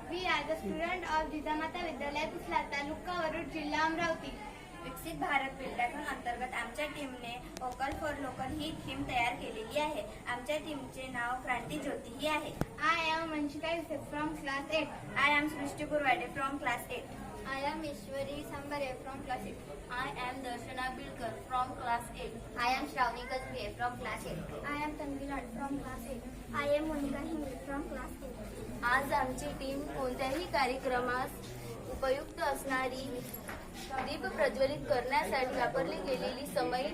We are the student of Jijamata विद्यालय कुसला, तालुका वरुड, जिल्हा अमरावती. विकसित भारत बिल्डाथॉन अंतर्गत आमच्या टीमने vocal for local he theme तयार केलेली आहे. आमच्या टीमचे नाव क्रांती ज्योती ही आहे. I am Manshika Yusuf from class 8. I am Srishti Kurwade from class 8. I am Ishwari Sambare from class 8. I am Darshana Bilkar from class 8. I am Shravani Gazbee from class 8. I am Tanvi Lad from class 8. I am Monica Hingre from class 8. आज आमची team कोणत्याही कार्यक्रमास उपयुक्त असणारी दीप प्रज्वलित करण्यासाठी वापरली गेलेली समई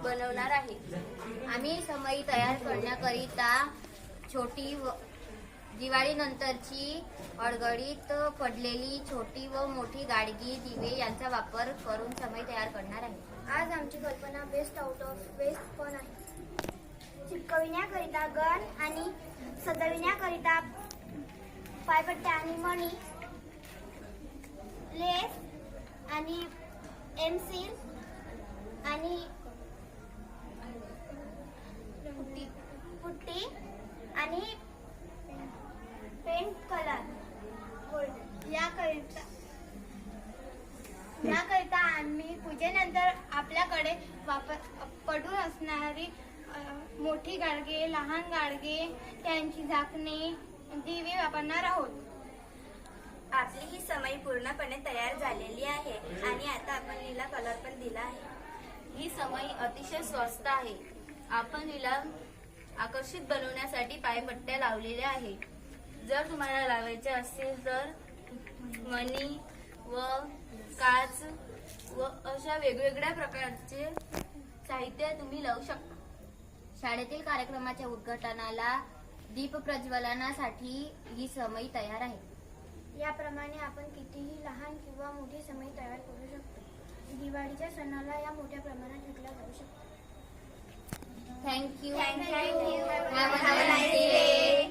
बनवणार आहे. आम्ही समई तयार करण्याकरिता छोटी व दिवाळीनंतरची अडगळीत पडलेली छोटी व मोठी गाडगी दिवे यांचा वापर करून समई तयार करणार आहे. आज आमची कल्पना बेस्ट आउट ऑफ वेस्ट पण आहे. चिटकविण्याकरिता गन आणि सजविण्याकरिता पायपट्ट्या आणि मणी, लेस आणि एमसील आणि पुट्टी आणि पेंट कलर याकरिता आम्ही पूजेनंतर आपल्याकडे पडून असणारी मोठी गाडगे, लहान गाडगे, त्यांची झाकणे, दिवे वापरणार आहोत. आपली ही समई पूर्णपणे तयार झालेली आहे आणि आता आपण हिला कलर पण दिला आहे. ही समई अतिशय स्वस्त आहे. आपण हिला आकर्षित बनवण्यासाठी पायपट्ट्या लावलेल्या आहे. जर तुम्हाला लावायचे असेल तर मणी व काच व अशा वेगवेगळ्या प्रकारचे साहित्य तुम्ही लावू शकता. शाळेतील कार्यक्रमाच्या उद्घाटनाला दीप प्रज्वलनासाठी ही समई तयार आहे. याप्रमाणे आपण कितीही लहान किंवा मोठी समई तयार करू शकतो. दिवाळीच्या सणाला या मोठ्या प्रमाणात विकल्या जाऊ शकतो. Thank you. Thank you. Have a nice day.